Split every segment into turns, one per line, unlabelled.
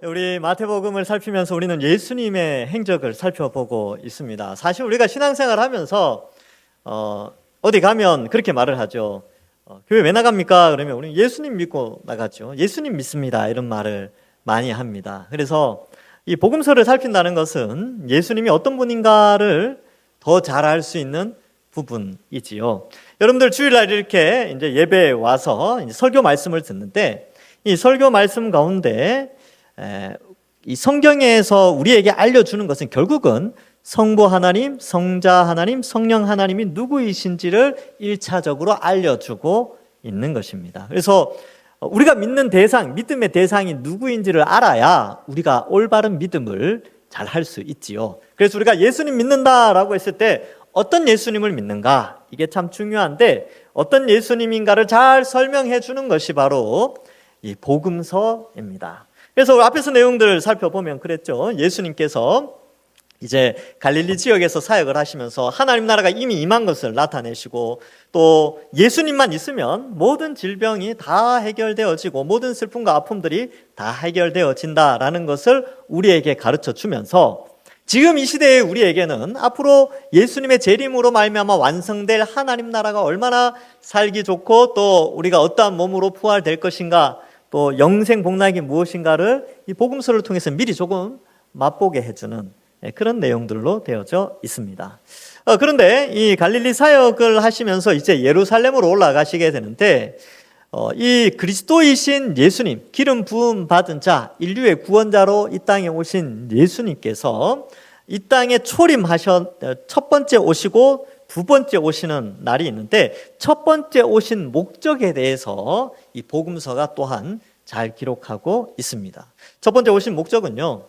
우리 마태복음을 살피면서 우리는 예수님의 행적을 살펴보고 있습니다. 사실 우리가 신앙생활 하면서 어디 가면 그렇게 말을 하죠. 교회 왜 나갑니까? 그러면 우리는 예수님 믿고 나가죠. 예수님 믿습니다. 이런 말을 많이 합니다. 그래서 이 복음서를 살핀다는 것은 예수님이 어떤 분인가를 더 잘 알 수 있는 부분이지요. 여러분들 주일날 이렇게 이제 예배에 와서 이제 설교 말씀을 듣는데 이 설교 말씀 가운데 이 성경에서 우리에게 알려주는 것은 결국은 성부 하나님, 성자 하나님, 성령 하나님이 누구이신지를 1차적으로 알려주고 있는 것입니다. 그래서 우리가 믿는 대상, 믿음의 대상이 누구인지를 알아야 우리가 올바른 믿음을 잘 할 수 있지요. 그래서 우리가 예수님 믿는다라고 했을 때 어떤 예수님을 믿는가? 이게 참 중요한데 어떤 예수님인가를 잘 설명해 주는 것이 바로 이 복음서입니다. 그래서 앞에서 내용들을 살펴보면 그랬죠. 예수님께서 이제 갈릴리 지역에서 사역을 하시면서 하나님 나라가 이미 임한 것을 나타내시고 또 예수님만 있으면 모든 질병이 다 해결되어지고 모든 슬픔과 아픔들이 다 해결되어진다라는 것을 우리에게 가르쳐 주면서 지금 이 시대의 우리에게는 앞으로 예수님의 재림으로 말미암아 완성될 하나님 나라가 얼마나 살기 좋고 또 우리가 어떠한 몸으로 부활될 것인가 또 영생 복락이 무엇인가를 이 복음서를 통해서 미리 조금 맛보게 해주는 그런 내용들로 되어져 있습니다. 그런데 이 갈릴리 사역을 하시면서 이제 예루살렘으로 올라가시게 되는데 이 그리스도이신 예수님, 기름 부음 받은 자, 인류의 구원자로 이 땅에 오신 예수님께서 이 땅에 첫 번째 오시고 두 번째 오시는 날이 있는데 첫 번째 오신 목적에 대해서 이 복음서가 또한 잘 기록하고 있습니다. 첫 번째 오신 목적은요,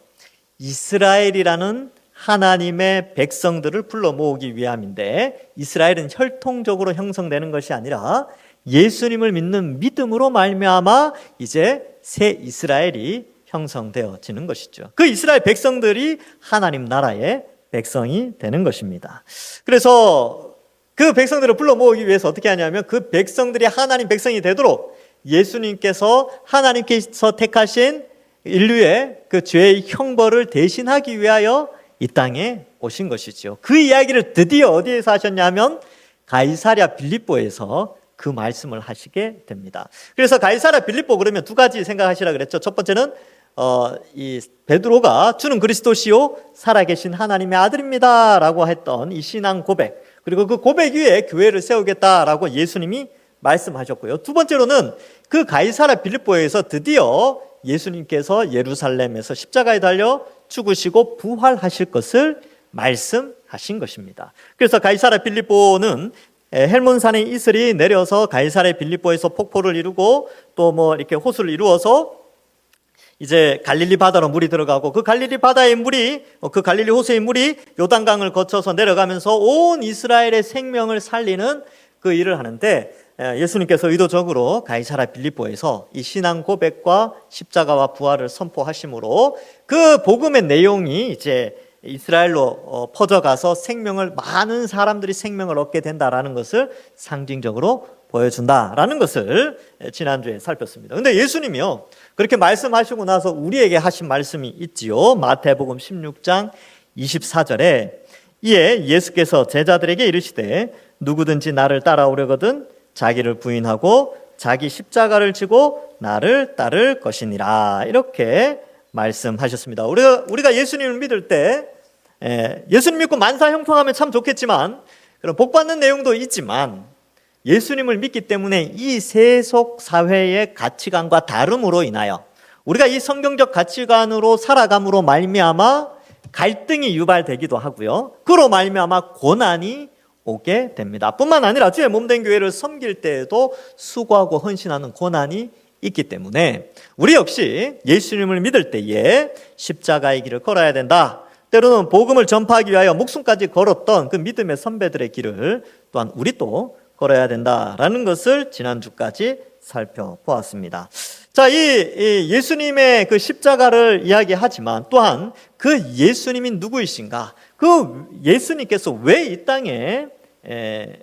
이스라엘이라는 하나님의 백성들을 불러 모으기 위함인데 이스라엘은 혈통적으로 형성되는 것이 아니라 예수님을 믿는 믿음으로 말미암아 이제 새 이스라엘이 형성되어지는 것이죠. 그 이스라엘 백성들이 하나님 나라의 백성이 되는 것입니다. 그래서 그 백성들을 불러 모으기 위해서 어떻게 하냐면 그 백성들이 하나님 백성이 되도록 예수님께서 하나님께서 택하신 인류의 그 죄의 형벌을 대신하기 위하여 이 땅에 오신 것이죠. 그 이야기를 드디어 어디에서 하셨냐면 가이사랴 빌립보에서 그 말씀을 하시게 됩니다. 그래서 가이사랴 빌립보 그러면 두 가지 생각하시라 그랬죠. 첫 번째는 이 베드로가 주는 그리스도시요 살아계신 하나님의 아들입니다라고 했던 이 신앙 고백, 그리고 그 고백 위에 교회를 세우겠다라고 예수님이 말씀하셨고요. 두 번째로는 그 가이사랴 빌립보에서 드디어 예수님께서 예루살렘에서 십자가에 달려 죽으시고 부활하실 것을 말씀하신 것입니다. 그래서 가이사랴 빌립보는 헬몬산의 이슬이 내려서 가이사랴 빌립보에서 폭포를 이루고 또 뭐 이렇게 호수를 이루어서 이제 갈릴리 바다로 물이 들어가고 그 갈릴리 바다의 물이 그 갈릴리 호수의 물이 요단강을 거쳐서 내려가면서 온 이스라엘의 생명을 살리는 그 일을 하는데 예수님께서 의도적으로 가이사랴 빌립보에서 이 신앙 고백과 십자가와 부활을 선포하심으로 그 복음의 내용이 이제 이스라엘로 퍼져가서 많은 사람들이 생명을 얻게 된다라는 것을 상징적으로 보여준다라는 것을 지난주에 살폈습니다. 그런데 예수님이요 그렇게 말씀하시고 나서 우리에게 하신 말씀이 있지요. 마태복음 16장 24절에 이에 예수께서 제자들에게 이르시되 누구든지 나를 따라오려거든 자기를 부인하고 자기 십자가를 지고 나를 따를 것이니라 이렇게 말씀하셨습니다. 우리가 예수님을 믿을 때 예수님 믿고 만사 형통하면 참 좋겠지만 그런 복 받는 내용도 있지만 예수님을 믿기 때문에 이 세속 사회의 가치관과 다름으로 인하여 우리가 이 성경적 가치관으로 살아감으로 말미암아 갈등이 유발되기도 하고요. 그로 말미암아 고난이 오게 됩니다. 뿐만 아니라 주의 몸된 교회를 섬길 때에도 수고하고 헌신하는 고난이 있기 때문에 우리 역시 예수님을 믿을 때에 십자가의 길을 걸어야 된다. 때로는 복음을 전파하기 위하여 목숨까지 걸었던 그 믿음의 선배들의 길을 또한 우리 또 걸어야 된다라는 것을 지난주까지 살펴보았습니다. 자, 이 예수님의 그 십자가를 이야기하지만 또한 그 예수님이 누구이신가? 그 예수님께서 왜 이 땅에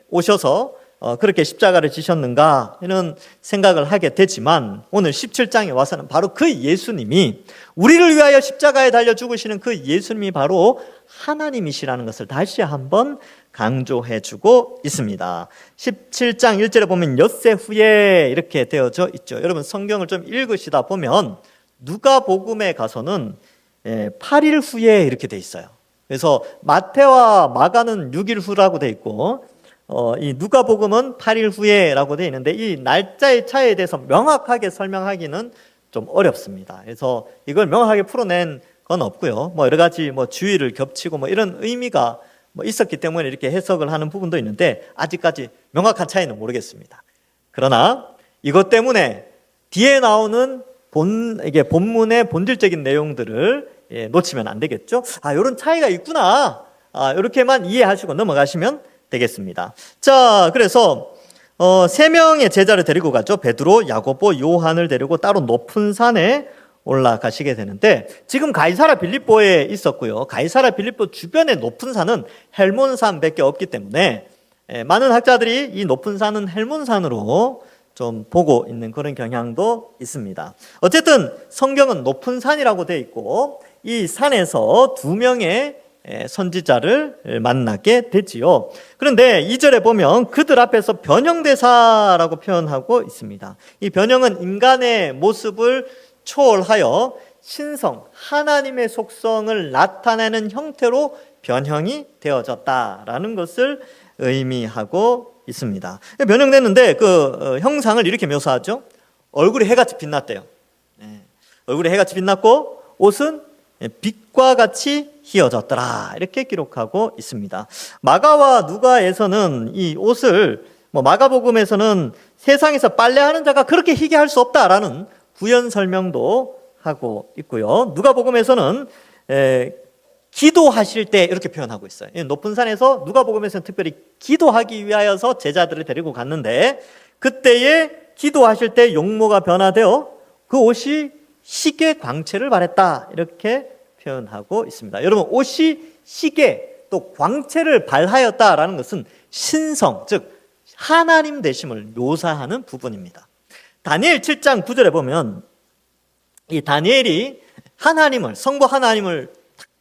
오셔서 그렇게 십자가를 지셨는가 이런 생각을 하게 되지만 오늘 17장에 와서는 바로 그 예수님이 우리를 위하여 십자가에 달려 죽으시는 그 예수님이 바로 하나님이시라는 것을 다시 한번 강조해주고 있습니다. 17장 1절에 보면 엿새 후에 이렇게 되어져 있죠. 여러분 성경을 좀 읽으시다 보면 누가복음에 가서는 8일 후에 이렇게 돼 있어요. 그래서 마태와 마가는 6일 후라고 돼 있고 이 누가복음은 8일 후에라고 돼 있는데 이 날짜의 차이에 대해서 명확하게 설명하기는 좀 어렵습니다. 그래서 이걸 명확하게 풀어낸 건 없고요. 뭐 여러 가지 뭐 주의를 겹치고 뭐 이런 의미가 뭐 있었기 때문에 이렇게 해석을 하는 부분도 있는데 아직까지 명확한 차이는 모르겠습니다. 그러나 이것 때문에 뒤에 나오는 이게 본문의 본질적인 내용들을 놓치면 안 되겠죠. 이런 차이가 있구나. 이렇게만 이해하시고 넘어가시면 되겠습니다. 자, 그래서 3명의 제자를 데리고 가죠. 베드로, 야고보, 요한을 데리고 따로 높은 산에 올라가시게 되는데 지금 가이사랴 빌립보에 있었고요. 가이사랴 빌립보 주변의 높은 산은 헬몬산밖에 없기 때문에 많은 학자들이 이 높은 산은 헬몬산으로 좀 보고 있는 그런 경향도 있습니다. 어쨌든 성경은 높은 산이라고 되어 있고 이 산에서 2명의 선지자를 만나게 되지요. 그런데 2절에 보면 그들 앞에서 변형대사라고 표현하고 있습니다. 이 변형은 인간의 모습을 초월하여 신성, 하나님의 속성을 나타내는 형태로 변형이 되어졌다라는 것을 의미하고 있습니다. 변형됐는데 그 형상을 이렇게 묘사하죠. 얼굴이 해같이 빛났대요. 얼굴이 해같이 빛났고 옷은 빛과 같이 휘어졌더라 이렇게 기록하고 있습니다. 마가와 누가에서는 이 옷을 마가복음에서는 세상에서 빨래하는 자가 그렇게 희게 할 수 없다라는 부연 설명도 하고 있고요. 누가복음에서는 기도하실 때 이렇게 표현하고 있어요. 높은 산에서 누가복음에서는 특별히 기도하기 위하여서 제자들을 데리고 갔는데 그때에 기도하실 때 용모가 변화되어 그 옷이 희게 광채를 발했다 이렇게 표현하고 있습니다. 여러분 옷이 희게 또 광채를 발하였다라는 것은 신성 즉 하나님 되심을 묘사하는 부분입니다. 다니엘 7장 9절에 보면 이 다니엘이 하나님을 성부 하나님을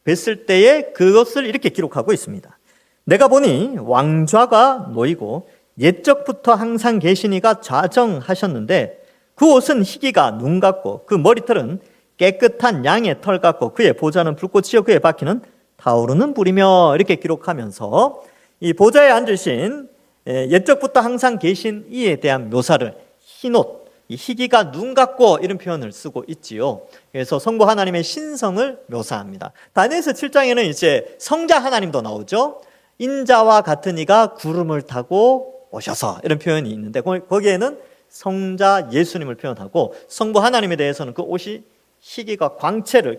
뵀을 때에 그것을 이렇게 기록하고 있습니다. 내가 보니 왕좌가 놓이고 옛적부터 항상 계시니가 좌정하셨는데 그 옷은 희기가 눈 같고 그 머리털은 깨끗한 양의 털 같고 그의 보좌는 불꽃이요 그의 바퀴는 타오르는 불이며 이렇게 기록하면서 이 보좌에 앉으신 옛적부터 항상 계신 이에 대한 묘사를 흰옷 이 희기가 눈 같고 이런 표현을 쓰고 있지요. 그래서 성부 하나님의 신성을 묘사합니다. 다니엘서 7장에는 이제 성자 하나님도 나오죠. 인자와 같은 이가 구름을 타고 오셔서 이런 표현이 있는데 거기에는 성자 예수님을 표현하고 성부 하나님에 대해서는 그 옷이 희기가 광채를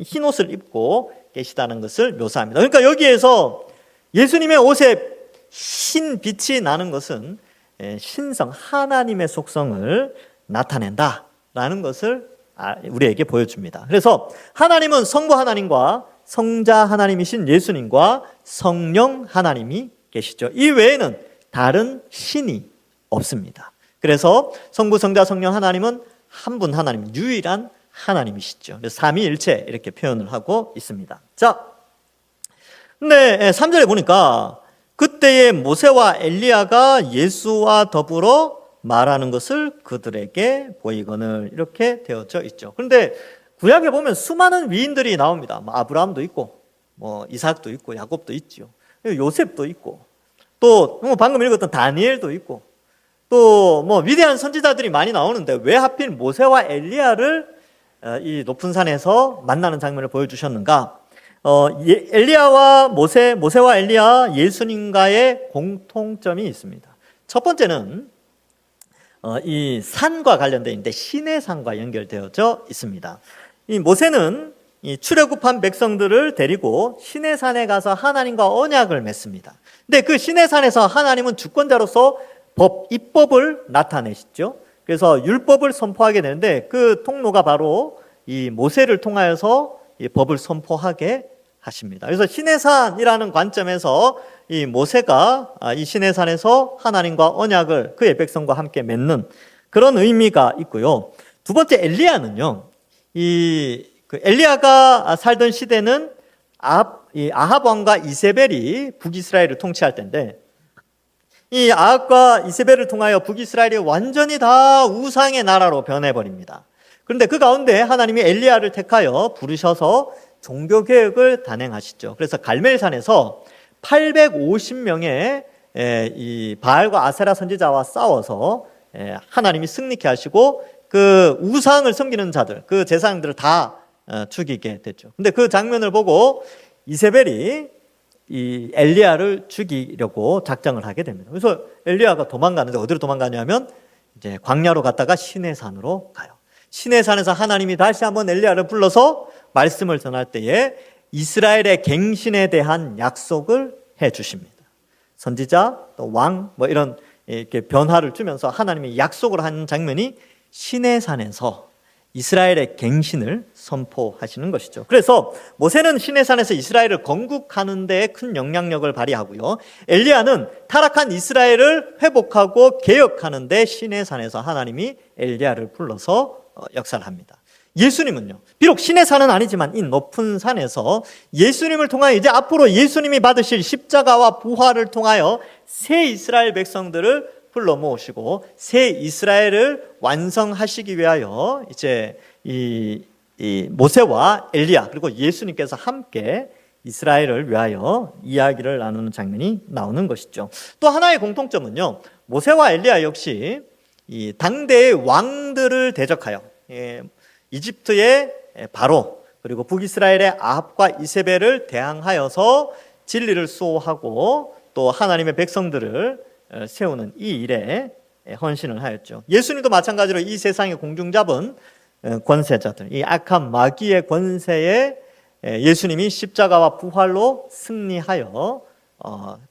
흰 옷을 입고 계시다는 것을 묘사합니다. 그러니까 여기에서 예수님의 옷에 흰 빛이 나는 것은 신성 하나님의 속성을 나타낸다라는 것을 우리에게 보여줍니다. 그래서 하나님은 성부 하나님과 성자 하나님이신 예수님과 성령 하나님이 계시죠. 이 외에는 다른 신이 없습니다. 그래서 성부 성자 성령 하나님은 한 분 하나님 유일한 하나님이시죠. 그래서 삼위일체 이렇게 표현을 하고 있습니다. 자, 근데 3절에 보니까 그때의 모세와 엘리야가 예수와 더불어 말하는 것을 그들에게 보이거늘 이렇게 되어져 있죠. 그런데 구약에 보면 수많은 위인들이 나옵니다. 아브라함도 있고, 이삭도 있고, 야곱도 있죠. 요셉도 있고, 또 방금 읽었던 다니엘도 있고, 또 위대한 선지자들이 많이 나오는데 왜 하필 모세와 엘리야를 이 높은 산에서 만나는 장면을 보여주셨는가? 엘리야와 모세와 엘리야 예수님과의 공통점이 있습니다. 첫 번째는 이 산과 관련되어 있는데 시내산과 연결되어져 있습니다. 이 모세는 이 출애굽한 백성들을 데리고 시내산에 가서 하나님과 언약을 맺습니다. 근데 그 시내산에서 하나님은 주권자로서 입법을 나타내시죠. 그래서 율법을 선포하게 되는데 그 통로가 바로 이 모세를 통하여서 이 법을 선포하게 하십니다. 그래서 시내산이라는 관점에서 이 모세가 이 시내산에서 하나님과 언약을 그의 백성과 함께 맺는 그런 의미가 있고요. 두 번째 엘리야는요. 엘리야가 살던 시대는 아합 왕과 이세벨이 북이스라엘을 통치할 때인데, 이 아합과 이세벨을 통하여 북이스라엘이 완전히 다 우상의 나라로 변해버립니다. 그런데 그 가운데 하나님이 엘리야를 택하여 부르셔서 종교개혁을 단행하시죠. 그래서 갈멜산에서 850명의 이 바알과 아세라 선지자와 싸워서 하나님이 승리케 하시고 그 우상을 섬기는 자들, 그 제사장들을 다 죽이게 됐죠. 근데 그 장면을 보고 이세벨이 이 엘리야를 죽이려고 작정을 하게 됩니다. 그래서 엘리야가 도망가는데 어디로 도망가냐면 이제 광야로 갔다가 시내산으로 가요. 시내산에서 하나님이 다시 한번 엘리야를 불러서 말씀을 전할 때에 이스라엘의 갱신에 대한 약속을 해 주십니다. 선지자, 또 왕, 뭐 이런 이렇게 변화를 주면서 하나님이 약속을 하는 장면이 시내산에서 이스라엘의 갱신을 선포하시는 것이죠. 그래서 모세는 시내산에서 이스라엘을 건국하는 데 큰 영향력을 발휘하고요. 엘리야는 타락한 이스라엘을 회복하고 개혁하는 데 시내산에서 하나님이 엘리야를 불러서 역사를 합니다. 예수님은요, 비록 시내산은 아니지만 이 높은 산에서 예수님을 통하여 이제 앞으로 예수님이 받으실 십자가와 부활을 통하여 새 이스라엘 백성들을 불러 모으시고 새 이스라엘을 완성하시기 위하여 이제 이 모세와 엘리야 그리고 예수님께서 함께 이스라엘을 위하여 이야기를 나누는 장면이 나오는 것이죠. 또 하나의 공통점은요, 모세와 엘리야 역시 이 당대의 왕들을 대적하여 이집트의 바로 그리고 북이스라엘의 아합과 이세벨을 대항하여서 진리를 수호하고 또 하나님의 백성들을 세우는 이 일에 헌신을 하였죠. 예수님도 마찬가지로 이 세상의 공중 잡은 권세자들, 이 악한 마귀의 권세에 예수님이 십자가와 부활로 승리하여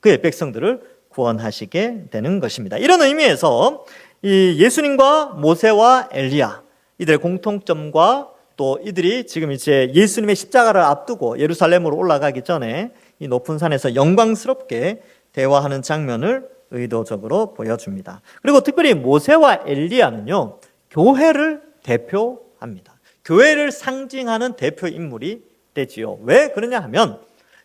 그의 백성들을 구원하시게 되는 것입니다. 이런 의미에서 이 예수님과 모세와 엘리야, 이들의 공통점과 또 이들이 지금 이제 예수님의 십자가를 앞두고 예루살렘으로 올라가기 전에 이 높은 산에서 영광스럽게 대화하는 장면을 의도적으로 보여줍니다. 그리고 특별히 모세와 엘리야는요, 교회를 대표합니다. 교회를 상징하는 대표 인물이 되지요. 왜 그러냐 하면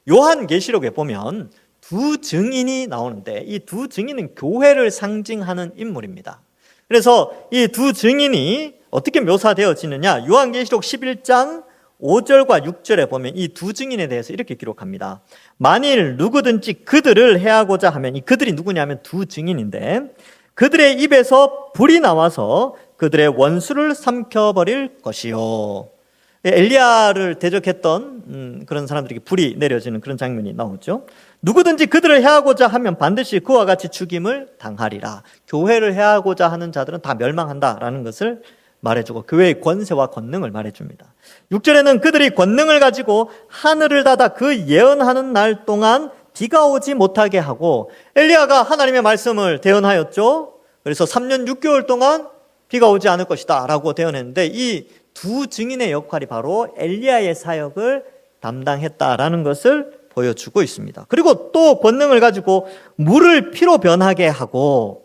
요한계시록에 보면 두 증인이 나오는데 이 두 증인은 교회를 상징하는 인물입니다. 그래서 이 두 증인이 어떻게 묘사되어지느냐, 요한계시록 11장 5절과 6절에 보면 이 두 증인에 대해서 이렇게 기록합니다. 만일 누구든지 그들을 해하고자 하면, 이 그들이 누구냐면 두 증인인데, 그들의 입에서 불이 나와서 그들의 원수를 삼켜버릴 것이요. 엘리야를 대적했던 그런 사람들에게 불이 내려지는 그런 장면이 나오죠. 누구든지 그들을 해하고자 하면 반드시 그와 같이 죽임을 당하리라. 교회를 해하고자 하는 자들은 다 멸망한다라는 것을 말해주고 교회의 권세와 권능을 말해줍니다. 6절에는 그들이 권능을 가지고 하늘을 닫아 그 예언하는 날 동안 비가 오지 못하게 하고, 엘리야가 하나님의 말씀을 대언하였죠. 그래서 3년 6개월 동안 비가 오지 않을 것이다 라고 대언했는데, 이 두 증인의 역할이 바로 엘리야의 사역을 담당했다라는 것을 보여주고 있습니다. 그리고 또 권능을 가지고 물을 피로 변하게 하고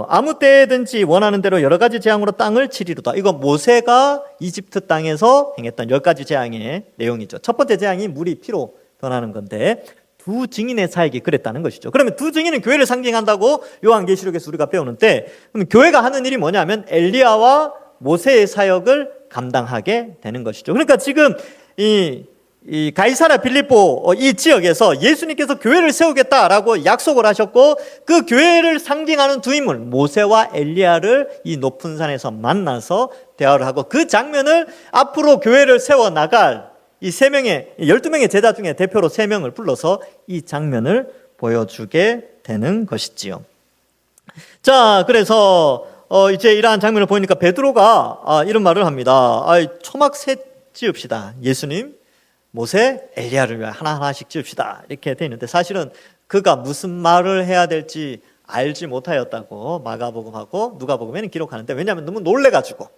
아무 때든지 원하는 대로 여러 가지 재앙으로 땅을 치리로다. 이거 모세가 이집트 땅에서 행했던 10가지 재앙의 내용이죠. 첫 번째 재앙이 물이 피로 변하는 건데 두 증인의 사역이 그랬다는 것이죠. 그러면 두 증인은 교회를 상징한다고 요한계시록에서 우리가 배우는데, 그럼 교회가 하는 일이 뭐냐면 엘리야와 모세의 사역을 감당하게 되는 것이죠. 그러니까 지금 이 가이사랴 빌립보 이 지역에서 예수님께서 교회를 세우겠다라고 약속을 하셨고, 그 교회를 상징하는 두 인물 모세와 엘리야를 이 높은 산에서 만나서 대화를 하고, 그 장면을 앞으로 교회를 세워 나갈 이 12명의 제자 중에 대표로 3명을 불러서 이 장면을 보여주게 되는 것이지요. 자, 그래서 이제 이러한 장면을 보니까 베드로가 이런 말을 합니다. 초막 셋 지읍시다. 예수님, 모세, 엘리야를 위해 하나하나씩 지읍시다. 이렇게 되어 있는데, 사실은 그가 무슨 말을 해야 될지 알지 못하였다고 마가복음하고 누가복음에는 기록하는데, 왜냐하면 너무 놀래가지고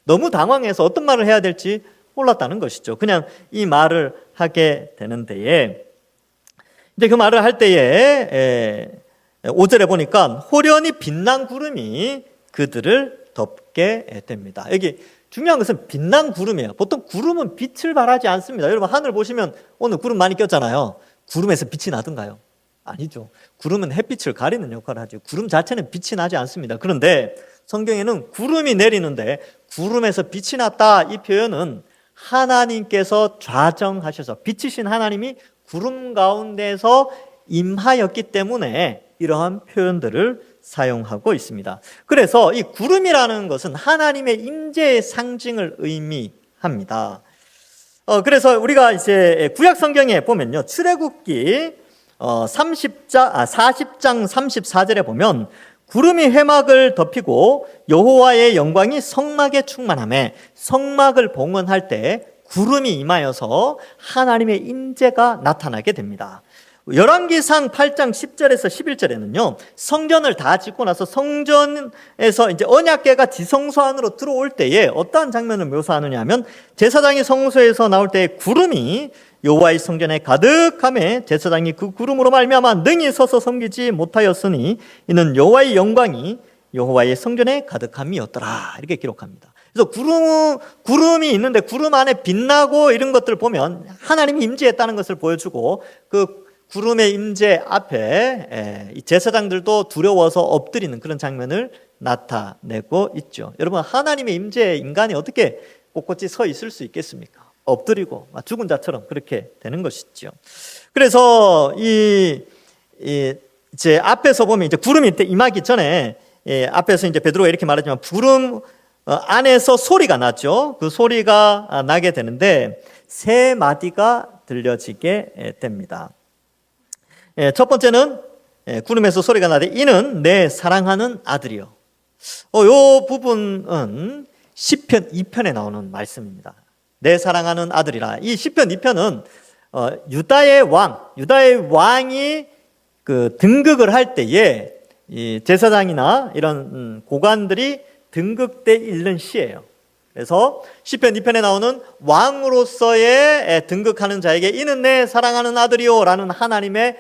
너무 당황해서 어떤 말을 해야 될지 몰랐다는 것이죠. 그냥 이 말을 하게 되는 데에 이제 그 말을 할 때에 5절에 보니까 호련히 빛난 구름이 그들을 덮게 됩니다. 여기 중요한 것은 빛난 구름이에요. 보통 구름은 빛을 발하지 않습니다. 여러분 하늘 보시면 오늘 구름 많이 꼈잖아요. 구름에서 빛이 나던가요? 아니죠. 구름은 햇빛을 가리는 역할을 하죠. 구름 자체는 빛이 나지 않습니다. 그런데 성경에는 구름이 내리는데 구름에서 빛이 났다, 이 표현은 하나님께서 좌정하셔서 빛이신 하나님이 구름 가운데서 임하였기 때문에 이러한 표현들을 사용하고 있습니다. 그래서 이 구름이라는 것은 하나님의 임재의 상징을 의미합니다. 그래서 우리가 이제 구약 성경에 보면요, 출애굽기 40장 34절에 보면 구름이 회막을 덮이고 여호와의 영광이 성막에 충만하며 성막을 봉헌할 때 구름이 임하여서 하나님의 임재가 나타나게 됩니다. 열왕기상 8장 10절에서 11절에는요, 성전을 다 짓고 나서 성전에서 이제 언약궤가 지성소 안으로 들어올 때에 어떠한 장면을 묘사하느냐 하면 제사장이 성소에서 나올 때 구름이 여호와의 성전에 가득하며 제사장이 그 구름으로 말미암아 능히 서서 섬기지 못하였으니 이는 여호와의 영광이 여호와의 성전에 가득함이었더라, 이렇게 기록합니다. 그래서 구름이 있는데 구름 안에 빛나고 이런 것들 보면 하나님이 임재했다는 것을 보여주고, 그 구름의 임재 앞에 이 제사장들도 두려워서 엎드리는 그런 장면을 나타내고 있죠. 여러분, 하나님의 임재에 인간이 어떻게 꼿꼿이 서 있을 수 있겠습니까? 엎드리고 죽은 자처럼 그렇게 되는 것이죠. 그래서 이제 앞에서 보면 이제 구름이 임하기 전에 앞에서 이제 베드로가 이렇게 말하지만 구름 안에서 소리가 났죠. 그 소리가 나게 되는데 세 마디가 들려지게 됩니다. 첫 번째는 구름에서 소리가 나되 이는 내 사랑하는 아들이요. 이 부분은 시편 2편에 나오는 말씀입니다. 내 사랑하는 아들이라. 이 시편 2편은 유다의 왕이 그 등극을 할 때에 이 제사장이나 이런 고관들이 등극때 읽는 시예요. 그래서 시편 2편에 나오는 왕으로서의 등극하는 자에게 이는 내 사랑하는 아들이요 라는 하나님의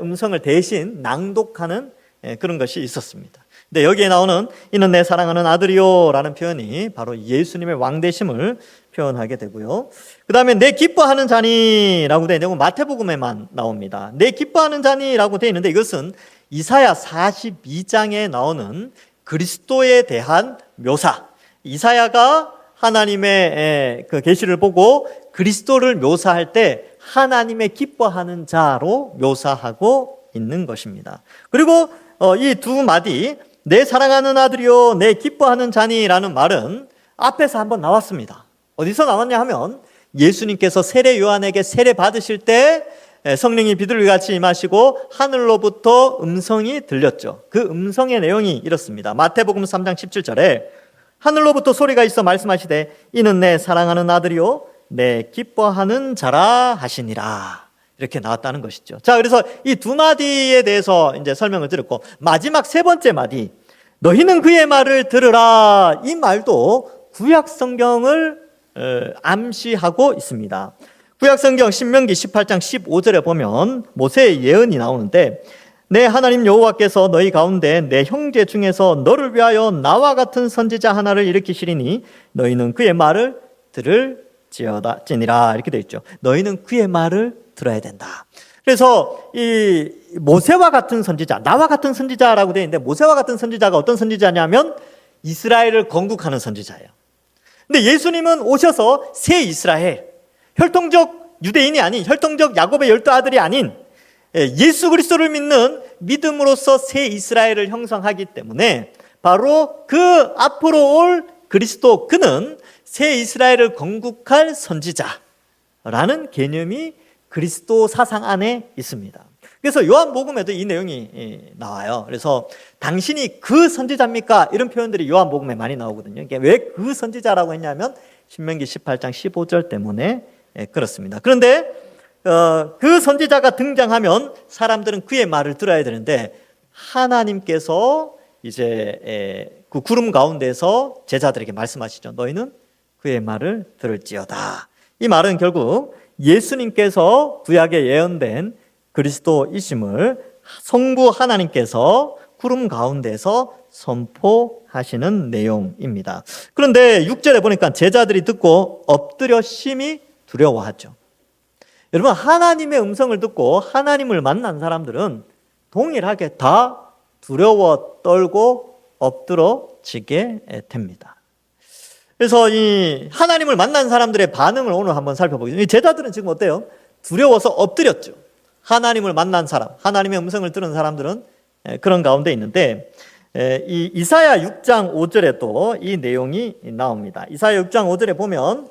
음성을 대신 낭독하는 그런 것이 있었습니다. 근데 여기에 나오는 이는 내 사랑하는 아들이요 라는 표현이 바로 예수님의 왕되심을 표현하게 되고요. 그 다음에 내 기뻐하는 자니라고 되어 있는데 마태복음에만 나옵니다. 내 기뻐하는 자니라고 되어 있는데 이것은 이사야 42장에 나오는 그리스도에 대한 묘사, 이사야가 하나님의 그 계시를 보고 그리스도를 묘사할 때 하나님의 기뻐하는 자로 묘사하고 있는 것입니다. 그리고 이 두 마디 내 사랑하는 아들이요 내 기뻐하는 자니라는 말은 앞에서 한번 나왔습니다. 어디서 나왔냐 하면 예수님께서 세례 요한에게 세례 받으실 때 성령이 비둘기같이 임하시고 하늘로부터 음성이 들렸죠. 그 음성의 내용이 이렇습니다. 마태복음 3장 17절에 하늘로부터 소리가 있어 말씀하시되 이는 내 사랑하는 아들이요 내 기뻐하는 자라 하시니라, 이렇게 나왔다는 것이죠. 자, 그래서 이 두 마디에 대해서 이제 설명을 드렸고, 마지막 세 번째 마디 너희는 그의 말을 들으라, 이 말도 구약 성경을 암시하고 있습니다. 구약 성경 신명기 18장 15절에 보면 모세의 예언이 나오는데 내 하나님 여호와께서 너희 가운데 내 형제 중에서 너를 위하여 나와 같은 선지자 하나를 일으키시리니 너희는 그의 말을 들을지니라, 이렇게 되어 있죠. 너희는 그의 말을 들어야 된다. 그래서 이 모세와 같은 선지자, 나와 같은 선지자라고 되어 있는데 모세와 같은 선지자가 어떤 선지자냐면 이스라엘을 건국하는 선지자예요. 근데 예수님은 오셔서 새 이스라엘, 혈통적 유대인이 아닌, 혈통적 야곱의 12아들이 아닌 예수 그리스도를 믿는 믿음으로써 새 이스라엘을 형성하기 때문에 바로 그 앞으로 올 그리스도, 그는 새 이스라엘을 건국할 선지자라는 개념이 그리스도 사상 안에 있습니다. 그래서 요한복음에도 이 내용이 나와요. 그래서 당신이 그 선지자입니까? 이런 표현들이 요한복음에 많이 나오거든요. 왜 그 선지자라고 했냐면 신명기 18장 15절 때문에 그렇습니다. 그런데 그 선지자가 등장하면 사람들은 그의 말을 들어야 되는데 하나님께서 이제 그 구름 가운데서 제자들에게 말씀하시죠. 너희는 그의 말을 들을지어다. 이 말은 결국 예수님께서 구약에 예언된 그리스도이심을 성부 하나님께서 구름 가운데서 선포하시는 내용입니다. 그런데 6절에 보니까 제자들이 듣고 엎드려 심히 두려워하죠. 여러분, 하나님의 음성을 듣고 하나님을 만난 사람들은 동일하게 다 두려워 떨고 엎드러지게 됩니다. 그래서 이 하나님을 만난 사람들의 반응을 오늘 한번 살펴보겠습니다. 이 제자들은 지금 어때요? 두려워서 엎드렸죠. 하나님을 만난 사람, 하나님의 음성을 들은 사람들은 그런 가운데 있는데, 이 이사야 6장 5절에도 이 내용이 나옵니다. 이사야 6장 5절에 보면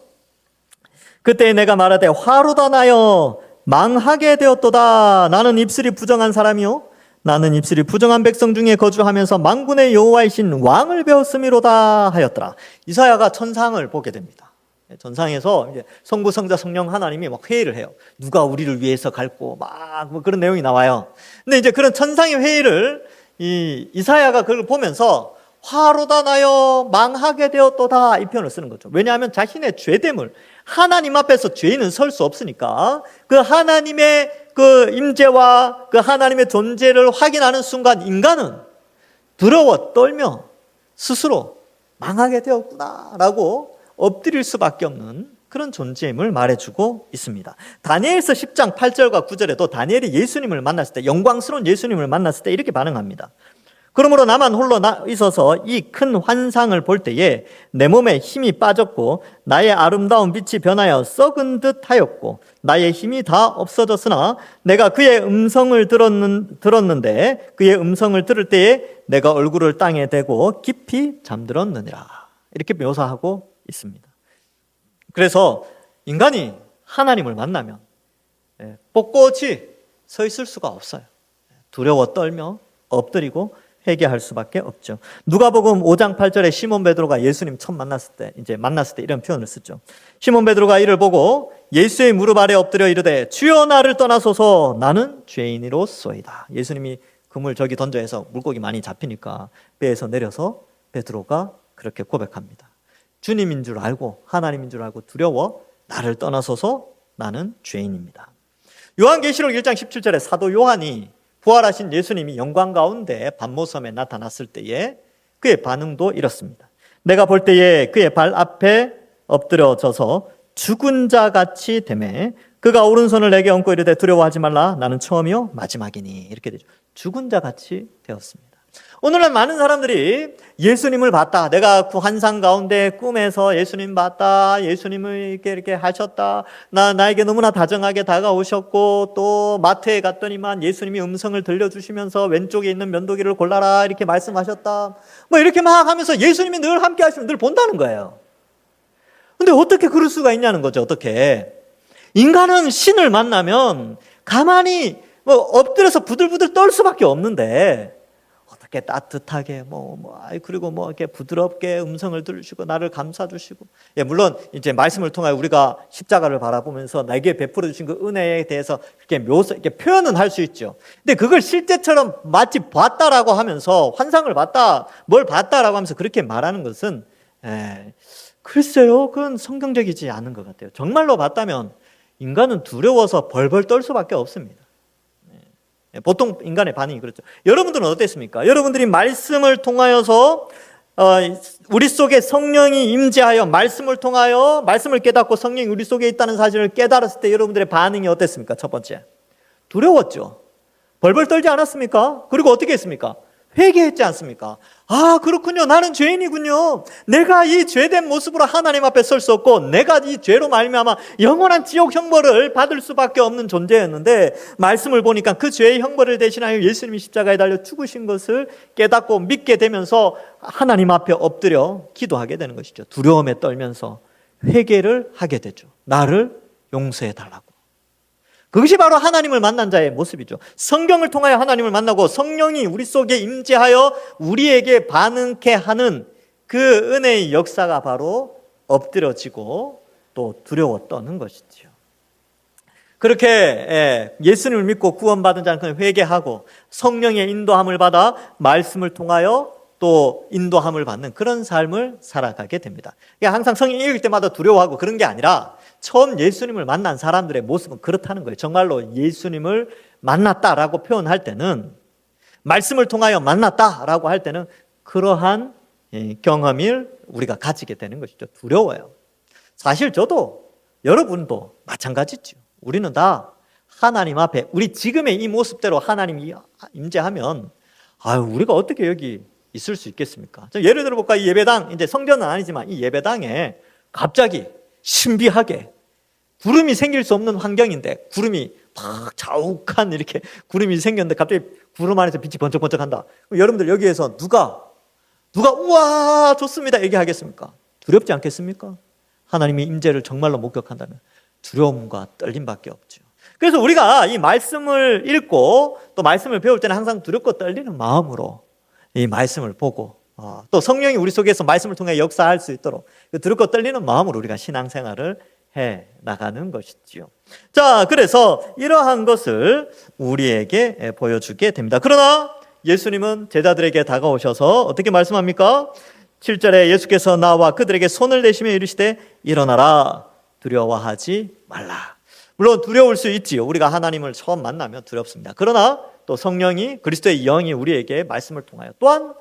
그때 내가 말하되 화로다 나여 망하게 되었도다. 나는 입술이 부정한 사람이요 나는 입술이 부정한 백성 중에 거주하면서 만군의 여호와이신 왕을 배웠음이로다 하였더라. 이사야가 천상을 보게 됩니다. 전상에서 이제 성부, 성자, 성령 하나님이 막 회의를 해요. 누가 우리를 위해서 갈고 막 뭐 그런 내용이 나와요. 근데 이제 그런 천상의 회의를 이 이사야가 그걸 보면서 화로다 나여 망하게 되었도다 이 표현을 쓰는 거죠. 왜냐하면 자신의 죄됨을 하나님 앞에서 죄인은 설 수 없으니까 그 하나님의 그 임재와 그 하나님의 존재를 확인하는 순간 인간은 두려워 떨며 스스로 망하게 되었구나라고 엎드릴 수밖에 없는 그런 존재임을 말해주고 있습니다. 다니엘서 10장 8절과 9절에도 다니엘이 예수님을 만났을 때, 영광스러운 예수님을 만났을 때 이렇게 반응합니다. 그러므로 나만 홀로 있어서 이 큰 환상을 볼 때에 내 몸에 힘이 빠졌고 나의 아름다운 빛이 변하여 썩은 듯 하였고 나의 힘이 다 없어졌으나 내가 그의 음성을 들었는데 그의 음성을 들을 때에 내가 얼굴을 땅에 대고 깊이 잠들었느니라. 이렇게 묘사하고 있습니다. 그래서 인간이 하나님을 만나면 꼿꼿이 서 있을 수가 없어요. 두려워 떨며 엎드리고 회개할 수밖에 없죠. 누가복음 5장 8절에 시몬 베드로가 예수님 처음 만났을 때 이런 표현을 쓰죠. 시몬 베드로가 이를 보고 예수의 무릎 아래 엎드려 이르되 주여 나를 떠나소서 나는 죄인이로소이다. 예수님이 그물 저기 던져 해서 물고기 많이 잡히니까 배에서 내려서 베드로가 그렇게 고백합니다. 주님인 줄 알고 하나님인 줄 알고 두려워 나를 떠나소서 나는 죄인입니다. 요한계시록 1장 17절에 사도 요한이 부활하신 예수님이 영광 가운데 반모섬에 나타났을 때에 그의 반응도 이렇습니다. 내가 볼 때에 그의 발 앞에 엎드려져서 죽은 자 같이 되매 그가 오른손을 내게 얹고 이르되 두려워하지 말라 나는 처음이요 마지막이니 이렇게 되죠. 죽은 자 같이 되었습니다. 오늘날 많은 사람들이 예수님을 봤다. 내가 그 환상 가운데 꿈에서 예수님 봤다. 예수님을 이렇게 하셨다. 나에게 너무나 다정하게 다가오셨고 또 마트에 갔더니만 예수님이 음성을 들려주시면서 왼쪽에 있는 면도기를 골라라 이렇게 말씀하셨다. 뭐 이렇게 막 하면서 예수님이 늘 함께 하시면 늘 본다는 거예요. 근데 어떻게 그럴 수가 있냐는 거죠. 어떻게. 인간은 신을 만나면 가만히 뭐 엎드려서 부들부들 떨 수밖에 없는데 어떻게 따뜻하게 그리고 이렇게 부드럽게 음성을 들으시고 나를 감싸주시고 물론 이제 말씀을 통하여 우리가 십자가를 바라보면서 나에게 베풀어 주신 그 은혜에 대해서 이렇게 표현은 할 수 있죠. 근데 그걸 실제처럼 마치 봤다라고 하면서 환상을 봤다, 뭘 봤다라고 하면서 그렇게 말하는 것은 글쎄요, 그건 성경적이지 않은 것 같아요. 정말로 봤다면 인간은 두려워서 벌벌 떨 수밖에 없습니다. 보통 인간의 반응이 그렇죠. 여러분들은 어땠습니까? 여러분들이 말씀을 통하여서 우리 속에 성령이 임재하여 말씀을 통하여 말씀을 깨닫고 성령이 우리 속에 있다는 사실을 깨달았을 때 여러분들의 반응이 어땠습니까? 첫 번째, 두려웠죠. 벌벌 떨지 않았습니까? 그리고 어떻게 했습니까? 회개했지 않습니까? 아, 그렇군요. 나는 죄인이군요. 내가 이 죄된 모습으로 하나님 앞에 설 수 없고 내가 이 죄로 말미암아 영원한 지옥 형벌을 받을 수밖에 없는 존재였는데 말씀을 보니까 그 죄의 형벌을 대신하여 예수님이 십자가에 달려 죽으신 것을 깨닫고 믿게 되면서 하나님 앞에 엎드려 기도하게 되는 것이죠. 두려움에 떨면서 회개를 하게 되죠. 나를 용서해 달라고. 그것이 바로 하나님을 만난 자의 모습이죠. 성경을 통하여 하나님을 만나고 성령이 우리 속에 임재하여 우리에게 반응케 하는 그 은혜의 역사가 바로 엎드려지고 또 두려워 떠는 것이죠. 그렇게 예수님을 믿고 구원받은 자는 회개하고 성령의 인도함을 받아 말씀을 통하여 또 인도함을 받는 그런 삶을 살아가게 됩니다. 그러니까 항상 성경 읽을 때마다 두려워하고 그런 게 아니라 처음 예수님을 만난 사람들의 모습은 그렇다는 거예요. 정말로 예수님을 만났다라고 표현할 때는, 말씀을 통하여 만났다라고 할 때는 그러한 경험을 우리가 가지게 되는 것이죠. 두려워요. 사실 저도 여러분도 마찬가지죠. 우리는 다 하나님 앞에 우리 지금의 이 모습대로 하나님이 임재하면 우리가 어떻게 여기 있을 수 있겠습니까? 예를 들어 볼까? 이 예배당, 이제 성전은 아니지만 이 예배당에 갑자기 신비하게 구름이 생길 수 없는 환경인데 구름이 막 자욱한 이렇게 구름이 생겼는데 갑자기 구름 안에서 빛이 번쩍번쩍한다. 여러분들 여기에서 누가 우와 좋습니다 얘기하겠습니까? 두렵지 않겠습니까? 하나님의 임재를 정말로 목격한다면 두려움과 떨림밖에 없죠. 그래서 우리가 이 말씀을 읽고 또 말씀을 배울 때는 항상 두렵고 떨리는 마음으로 이 말씀을 보고 또 성령이 우리 속에서 말씀을 통해 역사할 수 있도록 두렵고 떨리는 마음으로 우리가 신앙생활을 해 나가는 것이지요. 자, 그래서 이러한 것을 우리에게 보여주게 됩니다. 그러나 예수님은 제자들에게 다가오셔서 어떻게 말씀합니까? 7절에 예수께서 나와 그들에게 손을 내시며 이르시되 일어나라, 두려워하지 말라. 물론 두려울 수 있지요. 우리가 하나님을 처음 만나면 두렵습니다. 그러나 또 성령이, 그리스도의 영이 우리에게 말씀을 통하여 또한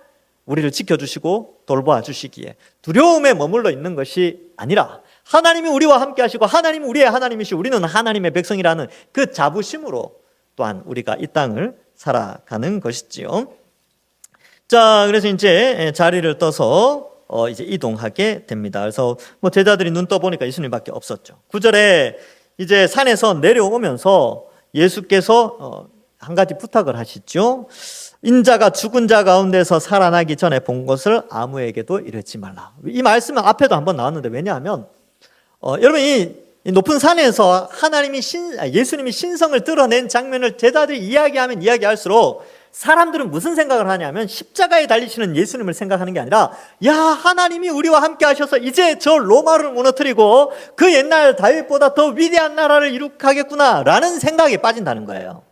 우리를 지켜주시고 돌보아 주시기에 두려움에 머물러 있는 것이 아니라 하나님이 우리와 함께 하시고 하나님이 우리의 하나님이시고 우리는 하나님의 백성이라는 그 자부심으로 또한 우리가 이 땅을 살아가는 것이지요. 자, 그래서 이제 자리를 떠서 이제 이동하게 됩니다. 그래서 제자들이 눈 떠보니까 예수님밖에 없었죠. 9절에 이제 산에서 내려오면서 예수께서 한 가지 부탁을 하시죠. 인자가 죽은 자 가운데서 살아나기 전에 본 것을 아무에게도 이르지 말라. 이 말씀은 앞에도 한번 나왔는데, 왜냐하면 여러분 이 높은 산에서 하나님이 예수님이 신성을 드러낸 장면을 제자들이 이야기하면 이야기할수록 사람들은 무슨 생각을 하냐면 십자가에 달리시는 예수님을 생각하는 게 아니라, 야, 하나님이 우리와 함께 하셔서 이제 저 로마를 무너뜨리고 그 옛날 다윗보다 더 위대한 나라를 이룩하겠구나 라는 생각에 빠진다는 거예요.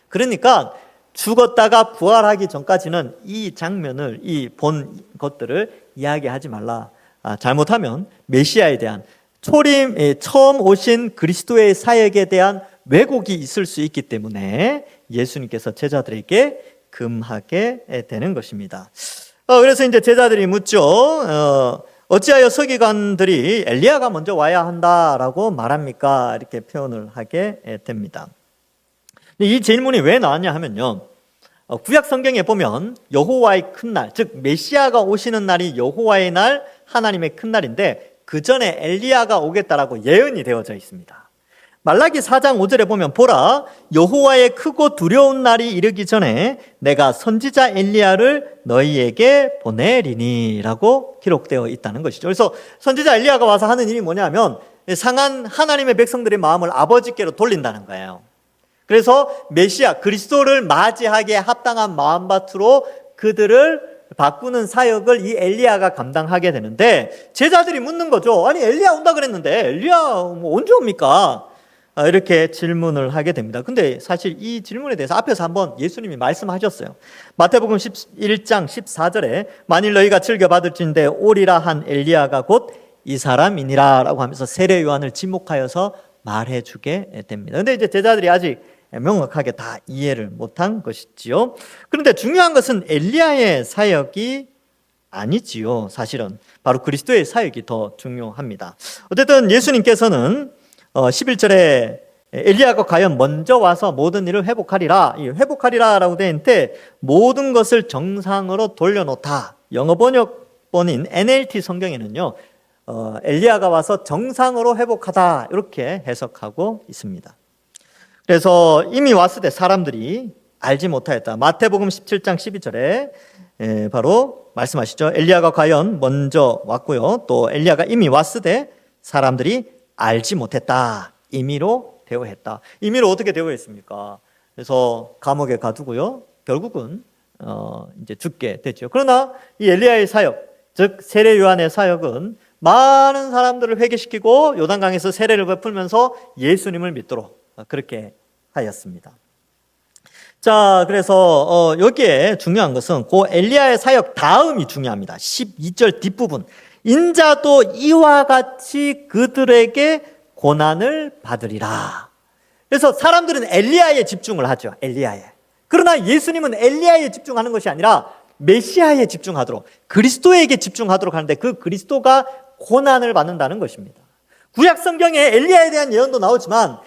그러니까 죽었다가 부활하기 전까지는 이 장면을, 이 본 것들을 이야기하지 말라. 잘못하면 메시아에 대한 처음 오신 그리스도의 사역에 대한 왜곡이 있을 수 있기 때문에 예수님께서 제자들에게 금하게 되는 것입니다. 그래서 이제 제자들이 묻죠. 어찌하여 서기관들이 엘리야가 먼저 와야 한다라고 말합니까? 이렇게 표현을 하게 됩니다. 이 질문이 왜 나왔냐 하면요, 구약 성경에 보면 여호와의 큰 날, 즉 메시아가 오시는 날이 여호와의 날, 하나님의 큰 날인데 그 전에 엘리야가 오겠다라고 예언이 되어져 있습니다. 말라기 4장 5절에 보면 보라, 여호와의 크고 두려운 날이 이르기 전에 내가 선지자 엘리야를 너희에게 보내리니 라고 기록되어 있다는 것이죠. 그래서 선지자 엘리야가 와서 하는 일이 뭐냐면 상한 하나님의 백성들의 마음을 아버지께로 돌린다는 거예요. 그래서 메시아 그리스도를 맞이하기에 합당한 마음밭으로 그들을 바꾸는 사역을 이 엘리야가 감당하게 되는데, 제자들이 묻는 거죠. 아니 엘리야 온다 그랬는데 엘리야 언제 옵니까? 이렇게 질문을 하게 됩니다. 근데 사실 이 질문에 대해서 앞에서 한번 예수님이 말씀하셨어요. 마태복음 11장 14절에 만일 너희가 즐겨받을진대 오리라 한 엘리야가 곧 이 사람이니라 라고 하면서 세례 요한을 지목하여서 말해주게 됩니다. 근데 이제 제자들이 아직 명확하게 다 이해를 못한 것이지요. 그런데 중요한 것은 엘리야의 사역이 아니지요. 사실은 바로 그리스도의 사역이 더 중요합니다. 어쨌든 예수님께서는 11절에 엘리야가 과연 먼저 와서 모든 일을 회복하리라, 이 회복하리라라고 되어 있는데 모든 것을 정상으로 돌려놓다. 영어 번역본인 NLT 성경에는요, 엘리야가 와서 정상으로 회복하다 이렇게 해석하고 있습니다. 그래서 이미 왔을 때 사람들이 알지 못하였다. 마태복음 17장 12절에 바로 말씀하시죠. 엘리야가 과연 먼저 왔고요, 또 엘리야가 이미 왔을 때 사람들이 알지 못했다. 임의로 대우했다. 임의로 어떻게 대우했습니까? 그래서 감옥에 가두고요, 결국은 이제 죽게 됐죠. 그러나 이 엘리야의 사역, 즉 세례 요한의 사역은 많은 사람들을 회개시키고 요단강에서 세례를 베풀면서 예수님을 믿도록 그렇게 하였습니다. 자, 그래서 여기에 중요한 것은 그 엘리야의 사역 다음이 중요합니다. 12절 뒷부분. 인자도 이와 같이 그들에게 고난을 받으리라. 그래서 사람들은 엘리야에 집중을 하죠. 엘리야에. 그러나 예수님은 엘리야에 집중하는 것이 아니라 메시아에 집중하도록, 그리스도에게 집중하도록 하는데 그 그리스도가 고난을 받는다는 것입니다. 구약 성경에 엘리야에 대한 예언도 나오지만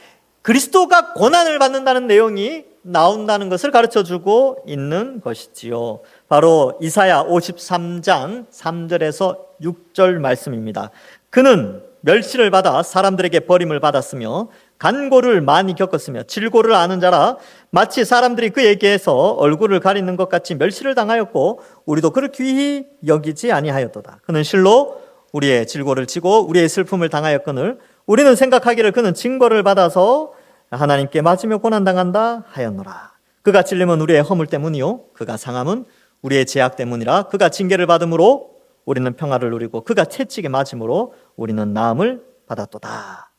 그리스도가 고난을 받는다는 내용이 나온다는 것을 가르쳐주고 있는 것이지요. 바로 이사야 53장 3절에서 6절 말씀입니다. 그는 멸시를 받아 사람들에게 버림을 받았으며 간고를 많이 겪었으며 질고를 아는 자라. 마치 사람들이 그에게서 얼굴을 가리는 것 같이 멸시를 당하였고 우리도 그를 귀히 여기지 아니하였도다. 그는 실로 우리의 질고를 지고 우리의 슬픔을 당하였거늘 우리는 생각하기를 그는 징벌을 받아서 하나님께 맞으며 고난당한다 하였노라. 그가 찔림은 우리의 허물 때문이요 그가 상함은 우리의 죄악 때문이라. 그가 징계를 받음으로 우리는 평화를 누리고 그가 채찍에 맞음으로 우리는 나음을 받았도다.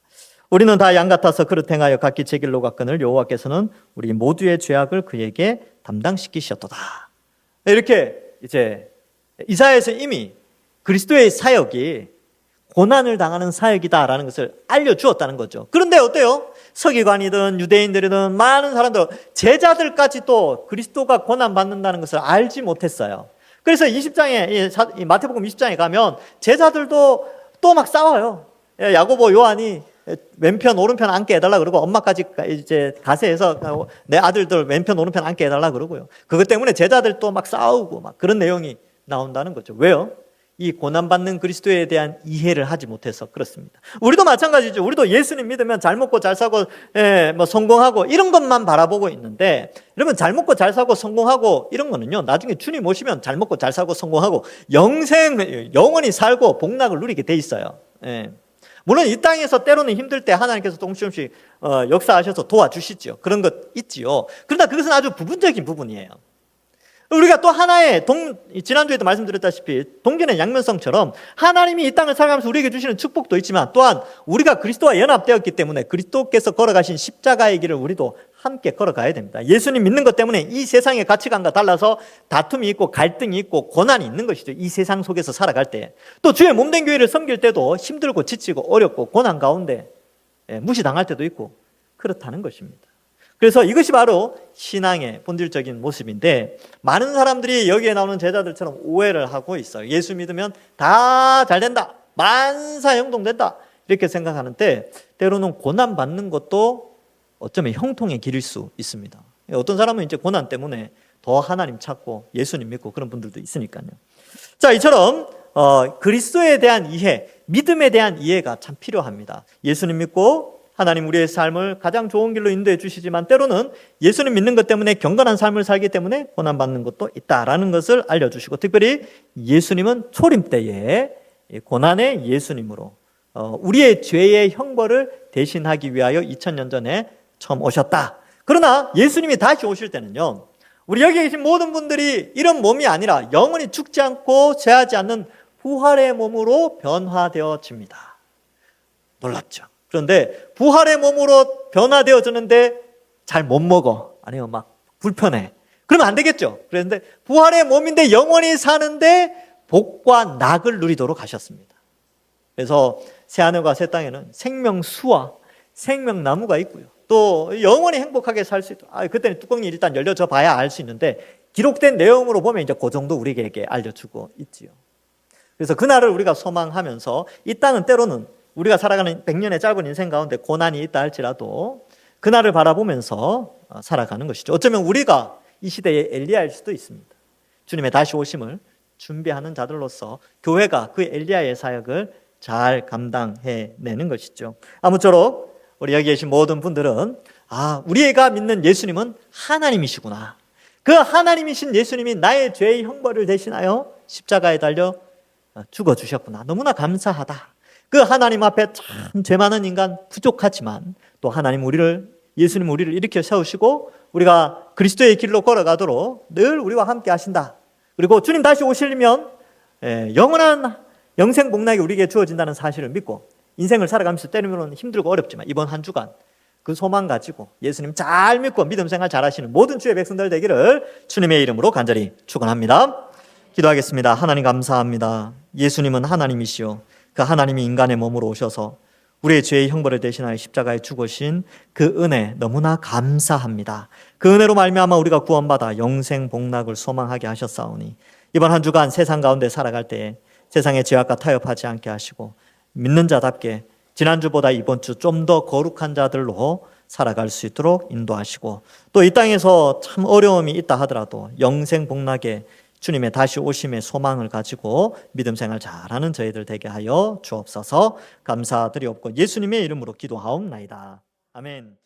우리는 다 양 같아서 그릇 행하여 각기 제 길로 갔거늘 여호와께서는 우리 모두의 죄악을 그에게 담당시키셨도다. 이렇게 이제 이사야에서 이미 그리스도의 사역이 고난을 당하는 사역이다라는 것을 알려주었다는 거죠. 그런데 어때요? 서기관이든 유대인들이든 많은 사람들, 제자들까지 또 그리스도가 고난받는다는 것을 알지 못했어요. 그래서 20장에, 마태복음 20장에 가면 제자들도 또 막 싸워요. 야고보, 요한이 왼편 오른편 앉게 해달라 그러고 엄마까지 이제 가세해서 내 아들들 왼편 오른편 앉게 해달라 그러고요. 그것 때문에 제자들 또 막 싸우고 막 그런 내용이 나온다는 거죠. 왜요? 이 고난받는 그리스도에 대한 이해를 하지 못해서 그렇습니다. 우리도 마찬가지죠. 우리도 예수님 믿으면 잘 먹고 잘 사고 뭐 성공하고 이런 것만 바라보고 있는데, 여러분 잘 먹고 잘 사고 성공하고 이런 거는요, 나중에 주님 오시면 잘 먹고 잘 사고 성공하고 영원히 살고 복락을 누리게 돼 있어요. 물론 이 땅에서 때로는 힘들 때 하나님께서 조금씩 역사하셔서 도와주시죠. 그런 것 있지요. 그러나 그것은 아주 부분적인 부분이에요. 우리가 또 하나의 지난주에도 말씀드렸다시피 동전의 양면성처럼 하나님이 이 땅을 살아가면서 우리에게 주시는 축복도 있지만 또한 우리가 그리스도와 연합되었기 때문에 그리스도께서 걸어가신 십자가의 길을 우리도 함께 걸어가야 됩니다. 예수님 믿는 것 때문에 이 세상의 가치관과 달라서 다툼이 있고 갈등이 있고 고난이 있는 것이죠. 이 세상 속에서 살아갈 때. 또 주의 몸된 교회를 섬길 때도 힘들고 지치고 어렵고 고난 가운데 무시당할 때도 있고 그렇다는 것입니다. 그래서 이것이 바로 신앙의 본질적인 모습인데, 많은 사람들이 여기에 나오는 제자들처럼 오해를 하고 있어요. 예수 믿으면 다 잘된다, 만사형통된다 이렇게 생각하는데, 때로는 고난받는 것도 어쩌면 형통의 길일 수 있습니다. 어떤 사람은 이제 고난 때문에 더 하나님 찾고 예수님 믿고 그런 분들도 있으니까요. 자, 이처럼 그리스도에 대한 이해, 믿음에 대한 이해가 참 필요합니다. 예수님 믿고 하나님 우리의 삶을 가장 좋은 길로 인도해 주시지만 때로는 예수님 믿는 것 때문에 경건한 삶을 살기 때문에 고난받는 것도 있다라는 것을 알려주시고, 특별히 예수님은 초림 때에 고난의 예수님으로 우리의 죄의 형벌을 대신하기 위하여 2000년 전에 처음 오셨다. 그러나 예수님이 다시 오실 때는요, 우리 여기 계신 모든 분들이 이런 몸이 아니라 영원히 죽지 않고 죄하지 않는 부활의 몸으로 변화되어집니다. 놀랍죠? 그런데 부활의 몸으로 변화되어졌는데 잘 못 먹어, 아니면 막 불편해, 그러면 안 되겠죠. 그런데 부활의 몸인데 영원히 사는데 복과 낙을 누리도록 하셨습니다. 그래서 새하늘과 새 땅에는 생명수와 생명나무가 있고요, 또 영원히 행복하게 살 수 있도록, 그때는 뚜껑이 일단 열려져 봐야 알 수 있는데 기록된 내용으로 보면 이제 그 정도 우리에게 알려주고 있지요. 그래서 그날을 우리가 소망하면서 이 땅은 때로는 우리가 살아가는 100년의 짧은 인생 가운데 고난이 있다 할지라도 그날을 바라보면서 살아가는 것이죠. 어쩌면 우리가 이 시대의 엘리야일 수도 있습니다. 주님의 다시 오심을 준비하는 자들로서 교회가 그 엘리야의 사역을 잘 감당해내는 것이죠. 아무쪼록 우리 여기 계신 모든 분들은 우리가 믿는 예수님은 하나님이시구나, 그 하나님이신 예수님이 나의 죄의 형벌을 대신하여 십자가에 달려 죽어주셨구나, 너무나 감사하다. 그 하나님 앞에 참 죄 많은 인간 부족하지만 또 하나님 예수님 우리를 일으켜 세우시고 우리가 그리스도의 길로 걸어가도록 늘 우리와 함께 하신다. 그리고 주님 다시 오시려면 영원한 영생 복락이 우리에게 주어진다는 사실을 믿고 인생을 살아가면서 때로는 힘들고 어렵지만 이번 한 주간 그 소망 가지고 예수님 잘 믿고 믿음 생활 잘하시는 모든 주의 백성들 되기를 주님의 이름으로 간절히 축원합니다. 기도하겠습니다. 하나님 감사합니다. 예수님은 하나님이시오. 그 하나님이 인간의 몸으로 오셔서 우리의 죄의 형벌을 대신하여 십자가에 죽으신 그 은혜 너무나 감사합니다. 그 은혜로 말미암아 우리가 구원받아 영생 복락을 소망하게 하셨사오니 이번 한 주간 세상 가운데 살아갈 때에 세상의 죄악과 타협하지 않게 하시고 믿는 자답게 지난주보다 이번 주 좀 더 거룩한 자들로 살아갈 수 있도록 인도하시고 또 이 땅에서 참 어려움이 있다 하더라도 영생 복락에 주님의 다시 오심의 소망을 가지고 믿음 생활 잘하는 저희들 되게 하여 주옵소서. 감사드리옵고 예수님의 이름으로 기도하옵나이다. 아멘.